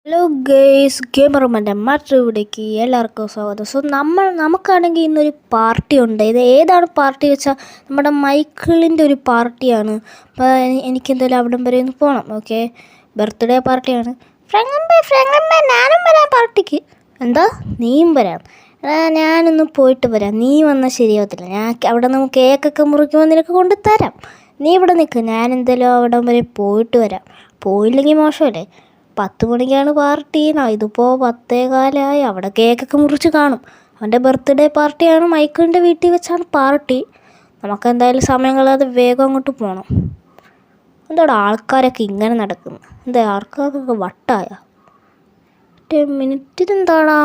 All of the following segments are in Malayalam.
ഹലോ ഗേയ്സ്, ഗെയിമറുമൻ്റെ മറ്റൊരു വീഡിയോയ്ക്ക് എല്ലാവർക്കും സ്വാഗതം. നമുക്കാണെങ്കിൽ ഇന്നൊരു പാർട്ടി ഉണ്ട്. ഇത് ഏതാണ് പാർട്ടി വെച്ചാൽ നമ്മുടെ മൈക്കിളിൻ്റെ ഒരു പാർട്ടിയാണ്. അപ്പോൾ എനിക്കെന്തായാലും അവിടം വരെ ഒന്ന് പോകണം. ഓക്കെ, ബർത്ത്ഡേ പാർട്ടിയാണ്. ഫ്രാങ്കമ്പേ ഞാനും വരാം പാർട്ടിക്ക്. എന്താ നീയും വരാം? ഞാനൊന്ന് പോയിട്ട് വരാം. നീ വന്നാൽ ശരിയാവത്തില്ല. ഞാൻ അവിടെ നിന്ന് കേക്കൊക്കെ മുറിക്കുമ്പോൾ നിനക്ക് കൊണ്ട് തരാം. നീ ഇവിടെ നിൽക്ക്, ഞാൻ എന്തായാലും അവിടം വരെ പോയിട്ട് വരാം. പോയില്ലെങ്കിൽ മോശമല്ലേ? 10 മണിക്കാണ് പാർട്ടി. ഇതിപ്പോൾ 10:15 അവിടെ കേക്കൊക്കെ മുറിച്ച് കാണും. അവൻ്റെ ബർത്ത്ഡേ പാർട്ടിയാണ്. മൈക്കിളിൻ്റെ വീട്ടിൽ വെച്ചാണ് പാർട്ടി. നമുക്കെന്തായാലും സമയം കളയാതെ വേഗം അങ്ങോട്ട് പോകണം. എന്താടാ ആൾക്കാരൊക്കെ ഇങ്ങനെ നടക്കുന്നു? എന്താ ആൾക്കാർക്കൊക്കെ വട്ടായ 10 മിനിറ്റ്? ഇതെന്താണ്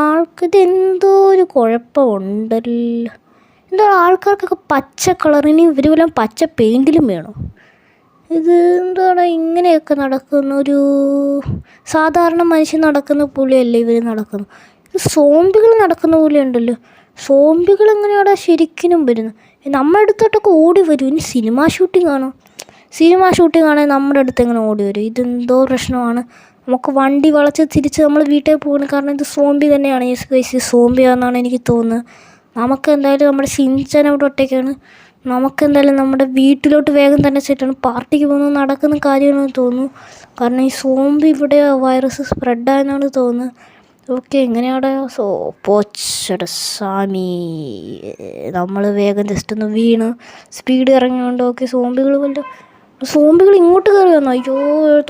ഇതെന്തോ ഒരു കുഴപ്പമുണ്ടല്ലോ. എന്താ ആൾക്കാർക്കൊക്കെ പച്ച കളറിന് ഇവർ വല്ലതും പച്ച പെയിൻറ്റിലും വേണോ? ഇത് എന്താണ് ഇങ്ങനെയൊക്കെ നടക്കുന്ന? ഒരു സാധാരണ മനുഷ്യൻ നടക്കുന്ന പോലെയല്ലേ ഇവർ നടക്കുന്നു? ഇത് സോംബികൾ നടക്കുന്ന പോലെ ഉണ്ടല്ലോ. സോംബികൾ എങ്ങനെയാണ് ശരിക്കും വരുന്നത്? നമ്മുടെ അടുത്തോട്ടൊക്കെ ഓടി വരും. ഇനി സിനിമ ഷൂട്ടിംഗ് ആണോ? സിനിമ ഷൂട്ടിംഗ് ആണെങ്കിൽ നമ്മുടെ അടുത്ത് എങ്ങനെ ഓടി വരും? ഇതെന്തോ പ്രശ്നമാണ്. നമുക്ക് വണ്ടി വളച്ച് തിരിച്ച് നമ്മൾ വീട്ടിൽ പോകുന്നു. കാരണം ഇത് സോംബി തന്നെയാണ്. സോംബിയാണെന്നാണ് എനിക്ക് തോന്നുന്നത്. നമുക്ക് എന്തായാലും നമ്മുടെ ഷിൻചാൻ അവിടെ ഒറ്റയ്ക്കാണ്. നമുക്കെന്തായാലും നമ്മുടെ വീട്ടിലോട്ട് വേഗം തന്നെ സെറ്റാണ്. പാർട്ടിക്ക് പോകുന്നത് നടക്കുന്ന കാര്യമാണെന്ന് തോന്നുന്നു. കാരണം ഈ സോംബി ഇവിടെ വൈറസ് സ്പ്രെഡായെന്നാണ് തോന്നുന്നത്. ഓക്കെ, എങ്ങനെയാണ് പോച്ചട സാമി. നമ്മൾ വേഗം ജസ്റ്റ് ഒന്ന് വീണ് സ്പീഡ് ഇറങ്ങിയോണ്ട്. ഓക്കെ, സോംബികൾ ഇങ്ങോട്ട് കയറി വന്നു. അയ്യോ,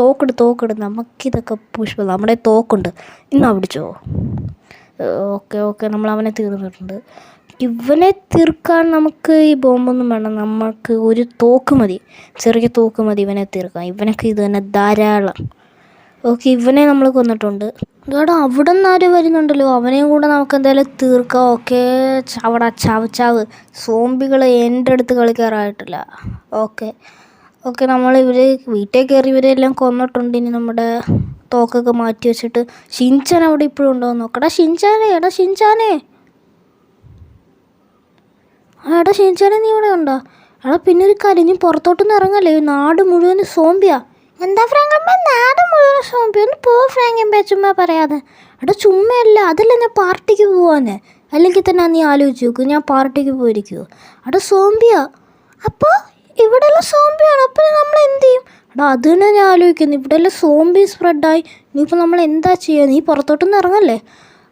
തോക്കെട് നമുക്കിതൊക്കെ പുഷ്പം. നമ്മുടെ തോക്കുണ്ട്, ഇന്നാ പിടിച്ചോ. ഓക്കെ നമ്മൾ അവനെ തീർന്നിട്ടുണ്ട്. ഇവനെ തീർക്കാൻ നമുക്ക് ഈ ബോംബൊന്നും വേണം. നമുക്ക് ഒരു തോക്ക് മതി, ചെറിയ തോക്ക് മതി ഇവനെ തീർക്കാൻ. ഇവനൊക്കെ ഇത് തന്നെ ധാരാളം. ഓക്കെ, ഇവനെ നമ്മൾ കൊന്നിട്ടുണ്ട്. ഇവിടെ അവിടെ നിന്ന് ആരും വരുന്നുണ്ടല്ലോ. അവനെയും കൂടെ നമുക്ക് എന്തായാലും തീർക്കാം. ഓക്കെ, ചാവ്. സോംബികൾ എൻ്റെ അടുത്ത് കളിക്കാറായിട്ടില്ല. ഓക്കെ നമ്മൾ വീട്ടിൽ കയറി ഇവരെല്ലാം കൊന്നിട്ടുണ്ട്. ഇനി നമ്മുടെ തോക്കൊക്കെ മാറ്റി വെച്ചിട്ട് ഷിൻചാൻ അവിടെ ഇപ്പോഴും ഉണ്ടോ നോക്കടാ. ഷിൻചാനെ എടാ ഷിൻചാനെ, നീ ഇവിടെ ഉണ്ടോ? എടാ പിന്നെ ഒരു കാര്യം, നീ പുറത്തോട്ടൊന്നും ഇറങ്ങല്ലേ. നാട് മുഴുവൻ സോംബിയാ. എന്താ ഫ്രാങ്കമ്പ നാട് മുഴുവൻ സോംബി? ഒന്ന് പോ ഫ്രാങ്കമ്പ, ചുമ്മാ പറയാതെ. എടാ ചുമ്മയല്ല, അതല്ല ഞാൻ പാർട്ടിക്ക് പോവാന്ന്. അല്ലെങ്കിൽ തന്നെ നീ ആലോചിച്ച് നോക്കൂ, ഞാൻ പാർട്ടിക്ക് പോയിരിക്കുമോ? എടാ സോംബിയാ. അപ്പോൾ ഇവിടെയെല്ലാം സോംബിയാണ്. അപ്പോൾ നമ്മൾ എന്ത് ചെയ്യും? എടാ അത് തന്നെ ഞാൻ ആലോചിക്കുന്നു. ഇവിടെയെല്ലാം സോംബി സ്പ്രെഡായി. ഇനിയിപ്പോൾ നമ്മൾ എന്താ ചെയ്യുക? നീ പുറത്തോട്ടൊന്നും ഇറങ്ങല്ലേ.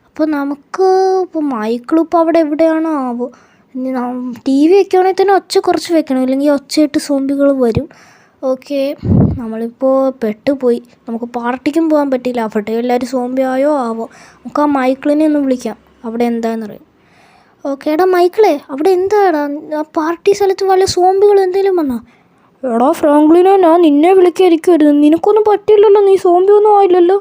അപ്പോൾ നമുക്ക് ഇപ്പോൾ മൈക്കിളിപ്പോൾ അവിടെ എവിടെയാണോ ആവോ. ഇനി TV വെക്കുകയാണെങ്കിൽ തന്നെ ഒച്ച കുറച്ച് വെക്കണം, ഇല്ലെങ്കിൽ ഒച്ചയിട്ട് സോംബികൾ വരും. ഓക്കെ, നമ്മളിപ്പോൾ പെട്ടുപോയി. നമുക്ക് പാർട്ടിക്കും പോകാൻ പറ്റില്ല. അവിടെ എല്ലാവരും സോംബി ആയോ ആവോ. നമുക്ക് ആ മൈക്കിളിനെ ഒന്ന് വിളിക്കാം, അവിടെ എന്താണെന്നറിയാം. ഓക്കെ എടാ മൈക്കിളെ, അവിടെ എന്താടാ ആ പാർട്ടി സ്ഥലത്ത് വല്ല സോംബികൾ എന്തെങ്കിലും വന്നോ? എടാ ഫ്രാങ്ക്ലിനെ, ഞാൻ നിന്നെ വിളിക്കാതിരിക്കുമായിരുന്നു. നിനക്കൊന്നും പറ്റില്ലല്ലോ, നീ സോംബി ഒന്നും ആയില്ലല്ലോ.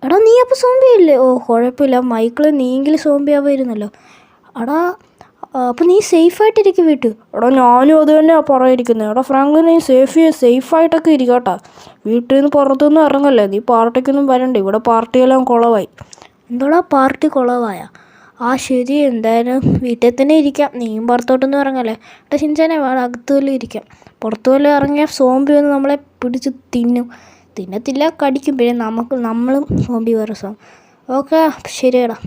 എടാ നീ അപ്പോൾ സോംബി അല്ലേ? ഓ കുഴപ്പമില്ല, മൈക്കിൾ നീയെങ്കിലും സോംബി ആവുമായിരുന്നല്ലോ. എടാ അപ്പോൾ നീ സേഫായിട്ടിരിക്കും വീട്ടിൽ. എടാ ഞാനും അത് തന്നെയാണ് പറയാതിരിക്കുന്നത്. എടാ ഫ്രാങ്ക്ലിൻ, നീ സേഫായിട്ടൊക്കെ ഇരിക്കുക കേട്ടോ. വീട്ടിൽ നിന്ന് പുറത്തൊന്നും ഇറങ്ങല്ലേ. നീ പാർട്ടിക്കൊന്നും വരണ്ട. ഇവിടെ പാർട്ടിയെല്ലാം കുളമായി. എന്താടാ പാർട്ടി കുളമായ? ശരി, എന്തായാലും വീട്ടിൽ തന്നെ ഇരിക്കാം. നീയും പുറത്തോട്ടൊന്നും ഇറങ്ങല്ലേ. എടാ ഷിൻചാനെ വേണം, അകത്ത് വല്ലതും ഇരിക്കാം. പുറത്തു വല്ലതും ഇറങ്ങിയാൽ സോംബി വന്ന് നമ്മളെ പിടിച്ച് തിന്നത്തില്ല, കടിക്കും. പിന്നെ നമ്മളും സോംബി വൈറസാവും. ഓക്കെ ശരിയടാ.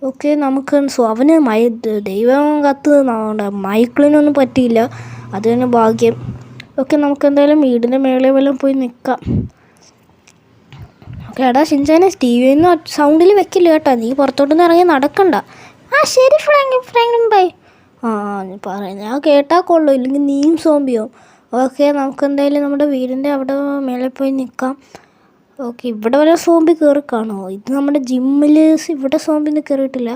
ഓക്കെ, നമുക്ക് അവന് ദൈവം കത്ത് നിന്നുണ്ട്. മൈക്കിളിനൊന്നും പറ്റിയില്ല, അത് തന്നെ ഭാഗ്യം. ഓക്കെ, നമുക്ക് എന്തായാലും വീടിൻ്റെ മേളെ വല്ലതും പോയി നിൽക്കാം. ഓക്കെ എടാ ഷിൻചാനെ, TV ഒന്നും സൗണ്ടിൽ വെക്കില്ല കേട്ടോ. നീ പുറത്തോട്ടൊന്നും ഇറങ്ങി നടക്കണ്ട. ശരി ഫ്രാങ്ക്ലിൻ ബൈ. ഞാൻ കേട്ടാൽ കൊള്ളൂ, ഇല്ലെങ്കിൽ നീയും സോംബിയോ. ഓക്കെ, നമുക്ക് എന്തായാലും നമ്മുടെ വീടിൻ്റെ അവിടെ മേലെ പോയി നിൽക്കാം. ഓക്കെ, ഇവിടെ വരെ സോംബി കയറി കാണുമോ? ഇത് നമ്മുടെ ജിമ്മിൽ ഇവിടെ സോംബിന്ന് കയറിയിട്ടില്ല.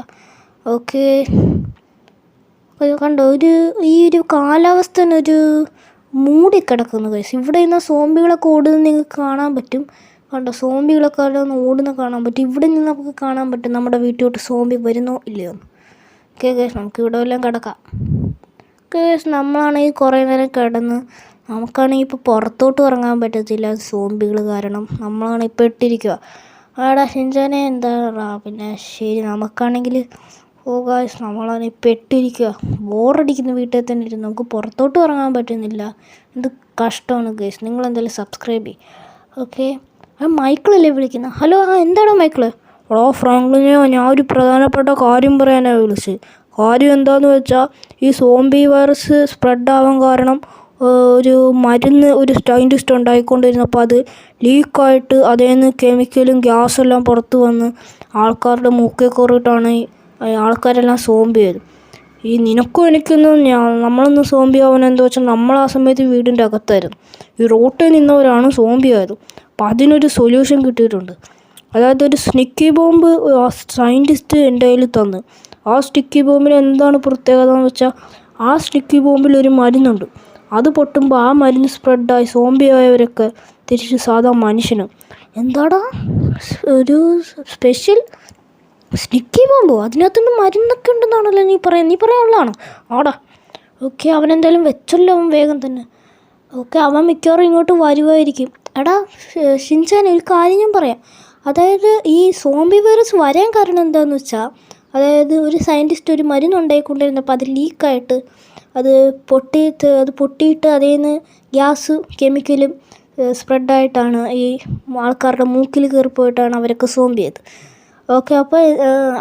ഓക്കെ കണ്ടോ, ഈ ഒരു കാലാവസ്ഥ ഒരു മൂടിക്കിടക്കുന്നു ഗൈസ്. ഇവിടെ നിന്ന് സോംബികളൊക്കെ ഓടുന്നത് നിങ്ങൾക്ക് കാണാൻ പറ്റും. കണ്ടോ, സോംബികളൊക്കെ ഒന്ന് ഓടുന്ന കാണാൻ പറ്റും. ഇവിടെ നിന്ന് നമുക്ക് കാണാൻ പറ്റും നമ്മുടെ വീട്ടിലോട്ട് സോംബി വരുന്നോ ഇല്ലയോ എന്ന്. ഓക്കെ ഗൈസ്, നമുക്ക് ഇവിടെ എല്ലാം കിടക്കാം. ഗൈസ്, നമ്മളാണെങ്കിൽ കുറേ നേരം കിടന്ന് നമുക്കാണെങ്കിൽ ഇപ്പോൾ പുറത്തോട്ട് ഇറങ്ങാൻ പറ്റത്തില്ല സോംബികൾ കാരണം. നമ്മളാണെങ്കിൽ ഇപ്പോൾ ഇട്ടിരിക്കുക. ഷിൻചാനെ എന്താ പിന്നെ ശരി, നമുക്കാണെങ്കിൽ ഗൈസ് നമ്മളാണെങ്കിൽ ഇപ്പോൾ ഇട്ടിരിക്കുക. ബോറടിക്കുന്ന വീട്ടിൽ തന്നെ ഇരുന്ന് നമുക്ക് പുറത്തോട്ട് ഇറങ്ങാൻ പറ്റുന്നില്ല. എന്ത് കഷ്ടമാണ് ഗൈസ്. നിങ്ങളെന്തായാലും സബ്സ്ക്രൈബ് ചെയ്യും. ഓക്കെ, മൈക്കിളല്ലേ വിളിക്കുന്നത്? ഹലോ, എന്താണോ മൈക്കിള്? എടാ ഫ്രാങ്ക്ലിനെ, ഞാൻ ഒരു പ്രധാനപ്പെട്ട കാര്യം പറയാനാണ് വിളിച്ചത്. കാര്യം എന്താണെന്ന് വെച്ചാൽ, ഈ സോംബി വൈറസ് സ്പ്രെഡാവാൻ കാരണം ഒരു മരുന്ന് ഒരു സയൻറ്റിസ്റ്റ് ഉണ്ടായിക്കൊണ്ടിരുന്നപ്പോൾ അത് ലീക്കായിട്ട് അതിൽ നിന്ന് കെമിക്കലും ഗ്യാസെല്ലാം പുറത്ത് വന്ന് ആൾക്കാരുടെ മൂക്കിൽ കയറിയിട്ടാണ് ആൾക്കാരെല്ലാം സോംബി ആയത്. ഈ നിനക്കും എനിക്കൊന്നും നമ്മളൊന്നും സോംബി ആവാൻ എന്താ വെച്ചാൽ, നമ്മൾ ആ സമയത്ത് വീടിൻ്റെ അകത്തായിരുന്നു. ഈ റോട്ടിൽ നിന്നവരാണ് സോംബി ആയത്. അപ്പം അതിനൊരു സൊല്യൂഷൻ കിട്ടിയിട്ടുണ്ട്. അതായത് ഒരു സ്റ്റിക്കി ബോംബ് സയൻറ്റിസ്റ്റ് എൻ്റെ കയ്യിൽ തന്നു. ആ സ്റ്റിക്കി ബോംബിന് എന്താണ് പ്രത്യേകത എന്ന് വെച്ചാൽ, ആ സ്റ്റിക്കി ബോംബിൽ ഒരു മരുന്നുണ്ട്. അത് പൊട്ടുമ്പോൾ ആ മരുന്ന് സ്പ്രെഡായി സോംബി ആയവരൊക്കെ തിരിച്ച് സാധാ മനുഷ്യനും. എന്താടാ ഒരു സ്പെഷ്യൽ സ്റ്റിക്കി ബോംബോ? അതിനകത്തുനിന്ന് മരുന്നൊക്കെ ഉണ്ടെന്നാണല്ലോ നീ പറയാനുള്ളതാണോ? ആടാ, ഓക്കെ, അവനെന്തായാലും വെച്ചല്ലോ അവൻ വേഗം തന്നെ. ഓക്കെ, അവൻ മിക്കവാറും ഇങ്ങോട്ട് വരുമായിരിക്കും. എടാ ഷിൻചാൻ, ഒരു കാര്യം ഞാൻ പറയാം. അതായത് ഈ സോംബി വൈറസ് വരാൻ കാരണം എന്താണെന്ന് വെച്ചാൽ, അതായത് ഒരു സയൻറ്റിസ്റ്റ് ഒരു മരുന്ന് ഉണ്ടായിക്കൊണ്ടിരുന്നപ്പോൾ അത് ലീക്കായിട്ട് അത് പൊട്ടിയിട്ട് അതിൽ നിന്ന് ഗ്യാസ് കെമിക്കലും സ്പ്രെഡായിട്ടാണ് ഈ ആൾക്കാരുടെ മൂക്കിൽ കയറിപ്പോയിട്ടാണ് അവരൊക്കെ സോംബി ആയത്. ഓക്കെ, അപ്പോൾ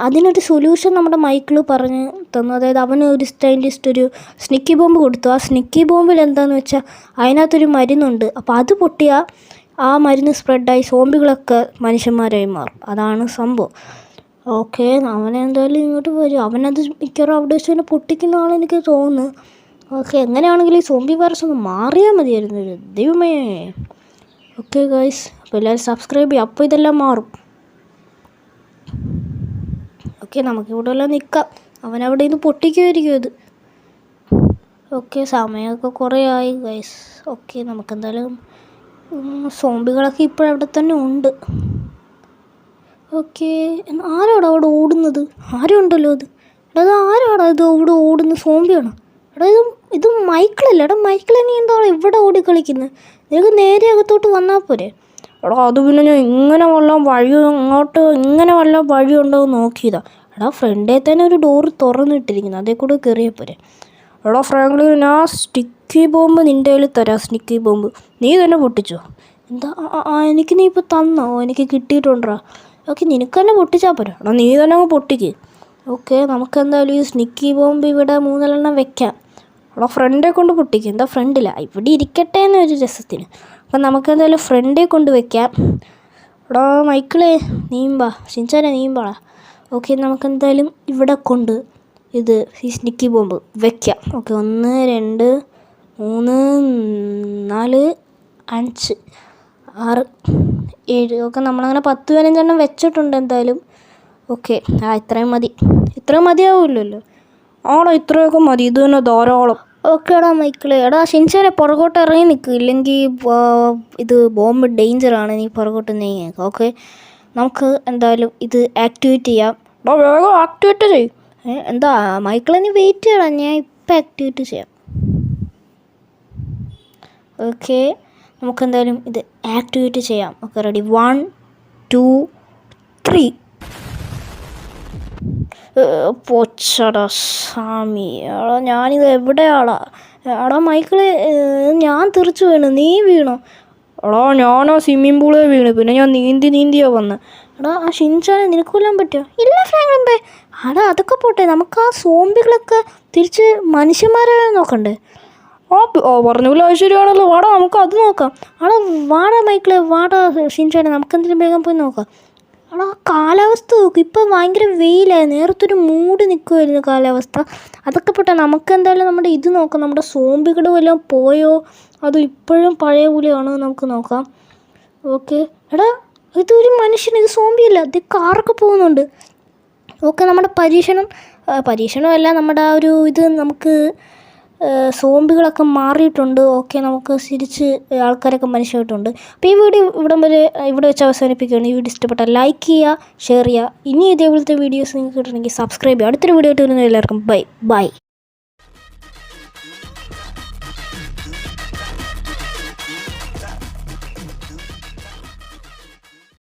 അതിനൊരു സൊല്യൂഷൻ നമ്മുടെ മൈക്കിൾ പറഞ്ഞ് തന്നു. അതായത് അവന് ഒരു സയൻറ്റിസ്റ്റ് ഒരു സ്നിക്കി ബോംബ് കൊടുത്തു. ആ സ്നിക്കി ബോംബിൽ എന്താണെന്ന് വെച്ചാൽ അതിനകത്തൊരു മരുന്നുണ്ട്. അപ്പോൾ അത് പൊട്ടിയാൽ ആ മരുന്ന് സ്പ്രെഡായി സോംബികളൊക്കെ മനുഷ്യന്മാരായി മാറും. അതാണ് സംഭവം. ഓക്കെ, അവനെന്തായാലും ഇങ്ങോട്ട് വരും. അവനത് മിക്കവാറും അവിടെ വെച്ച് തന്നെ പൊട്ടിക്കുന്നതാണെന്ന് എനിക്ക് തോന്നുന്നു. ഓക്കെ, എങ്ങനെയാണെങ്കിലും ഈ സോംബി വൈറസ് ഒന്ന് മാറിയാൽ മതിയായിരുന്നു. ദൈവമേ. ഓക്കെ ഗൈസ്, അപ്പോൾ എല്ലാവരും സബ്സ്ക്രൈബ് ചെയ്യും. അപ്പോൾ ഇതെല്ലാം മാറും. ഓക്കെ, നമുക്കിവിടെ എല്ലാം നിൽക്കാം. അവനവിടെ നിന്ന് പൊട്ടിക്കുമായിരിക്കും അത്. ഓക്കെ, സമയമൊക്കെ കുറേ ആയി ഗൈസ്. ഓക്കെ, നമുക്കെന്തായാലും സോംബികളൊക്കെ ഇപ്പോഴവിടെ തന്നെ ഉണ്ട്. ഓക്കെ, ആരാടാ അവിടെ ഓടുന്നത്? ആരും ഉണ്ടല്ലോ അത്. അത് ആരാടാ ഇത് ഇവിടെ ഓടുന്ന? സോംബിയാണോ? എടാ ഇത് മൈക്കിളല്ല. എടാ മൈക്കിൾ, നീ എന്താണ് ഇവിടെ ഓടി കളിക്കുന്നത്? നിനക്ക് നേരെ അകത്തോട്ട് വന്നാൽ പോരെ? എടാ അത് പിന്നെ ഞാൻ ഇങ്ങനെ വല്ല വഴി ഉണ്ടോ എന്ന് നോക്കിയതാണ്. എടാ ഫ്രണ്ടേ തന്നെ ഒരു ഡോറ് തുറന്നിട്ടിരിക്കുന്നു, അതേ കൂടെ കയറിയാൽ പോരെ? എടാ ഫ്രാങ്ക്ലിൻ, ഞാൻ സ്റ്റിക്കി ബോംബ് നിൻ്റെ കയ്യിൽ തരാം. സ്റ്റിക്കി ബോംബ് നീ തന്നെ പൊട്ടിച്ചോ. എന്താ? എനിക്ക് നീ ഇപ്പോൾ തന്നോ? എനിക്ക് കിട്ടിയിട്ടുണ്ടാ? ഓക്കെ, നിനക്ക് തന്നെ പൊട്ടിച്ചാൽ പോരാ? എടാ നീ തന്നെ അങ്ങ് പൊട്ടിക്ക്. ഓക്കെ, നമുക്കെന്തായാലും ഈ സ്നിക്കി ബോംബ് ഇവിടെ 3 വെക്കാം. എടാ ഫ്രണ്ടേ കൊണ്ട് പൊട്ടിക്കുക. എന്താ ഫ്രണ്ടില്ല? ഇവിടെ ഇരിക്കട്ടെ എന്നൊരു രസത്തിന്. അപ്പം നമുക്കെന്തായാലും ഫ്രണ്ടേ കൊണ്ട് വെക്കാം. എടാ മൈക്കിളേ, നീമ്പാ. ഷിൻചാനെ നീമ്പാടാ. ഓക്കെ, നമുക്കെന്തായാലും ഇവിടെ കൊണ്ട് ഈ സ്നിക്കി ബോംബ് വെക്കാം. ഓക്കെ, 1 2 3 4 5 6 7. ഓക്കെ, നമ്മളങ്ങനെ 10-15 വെച്ചിട്ടുണ്ട് എന്തായാലും. ഓക്കെ, ഇത്രയും മതിയാവില്ലല്ലോ. ആടാ, ഇത്രയൊക്കെ മതി. ഇത് തന്നെ ധാരാളം. ഓക്കെ എടാ മൈക്കിളേ. എടാ ഷിൻചാനെ പുറകോട്ട് ഇറങ്ങി നിൽക്കുക, ഇല്ലെങ്കിൽ ഇത് ബോംബ് ഡേഞ്ചറാണ്. നീ പുറകോട്ട് നീങ്ങിയേക്കാം. ഓക്കെ, നമുക്ക് എന്തായാലും ഇത് ആക്ടിവേറ്റ് ചെയ്യാം. വേഗം ആക്ടിവേറ്റ് ചെയ്യും. എന്താ മൈക്കിളെ, നീ വെയിറ്റ് ചെയ്യണം, ഞാൻ ഇപ്പം ആക്ടിവേറ്റ് ചെയ്യാം. ഓക്കെ, നമുക്കെന്തായാലും ഇത് ആക്ടിവേറ്റ് ചെയ്യാം. Okay, ready? 1 2 3. പൊച്ചടാ സ്വാമി. എടാ ഞാനിത് എവിടെയാടാ? എടാ മൈക്കിളെ, ഞാൻ തെറിച്ച് വീണു, നീ വീണോ? എടാ ഞാൻ ആ സ്വിമ്മിംഗ് പൂളിൽ വീണ്, പിന്നെ ഞാൻ നീന്തിയാ വന്നത്. എടാ ആ ഷിൻചാനെ നിനക്ക് കൊല്ലാൻ പറ്റുമോ? ഇല്ല ഫ്രാങ്ക്ലിൻ. എടാ അതൊക്കെ പോട്ടെ, നമുക്ക് ആ സോംബികളൊക്കെ തിരിച്ച് മനുഷ്യന്മാരെ നോക്കണ്ടേ? പറഞ്ഞില്ല, ശരിയാണല്ലോ. വാടാ, നമുക്ക് അത് നോക്കാം. വാടാ മൈക്കിളെ, വാടാ ഷിൻചാനെ, നമുക്കെന്തെങ്കിലും വേഗം പോയി നോക്കാം. കാലാവസ്ഥ നോക്കും, ഇപ്പം ഭയങ്കര വെയിലായി. നേരത്തെ ഒരു മൂടി നിൽക്കുമായിരുന്നു കാലാവസ്ഥ. അതൊക്കെ പോട്ടെ, നമുക്കെന്തായാലും നമ്മുടെ ഇത് നോക്കാം. നമ്മുടെ സോംബികൾ വല്ലതും പോയോ അതോ ഇപ്പോഴും പഴയ പോലെയാണോ നമുക്ക് നോക്കാം. ഓക്കെ, എടാ ഇതൊരു മനുഷ്യൻ, ഇത് സോംബിയല്ല. ഇത് കാറൊക്കെ പോകുന്നുണ്ട്. ഓക്കെ, നമ്മുടെ പരീക്ഷണമല്ല, നമ്മുടെ ആ ഒരു ഇത് നമുക്ക് സോംബികളൊക്കെ മാറിയിട്ടുണ്ട്. ഓക്കെ, നമുക്ക് തിരിച്ച് ആൾക്കാരൊക്കെ മനുഷ്യമായിട്ടുണ്ട്. അപ്പോൾ ഈ വീഡിയോ ഇവിടെ വെച്ച് അവസാനിപ്പിക്കുകയാണ്. ഈ വീഡിയോ ഇഷ്ടപ്പെട്ടാൽ ലൈക്ക് ചെയ്യുക, ഷെയർ ചെയ്യുക. ഇനി ഇതേപോലത്തെ വീഡിയോസ് നിങ്ങൾക്ക് കിട്ടണമെങ്കിൽ സബ്സ്ക്രൈബ് ചെയ്യുക. അടുത്തൊരു വീഡിയോ ആയിട്ട് വരുന്നത് എല്ലാവർക്കും ബൈ.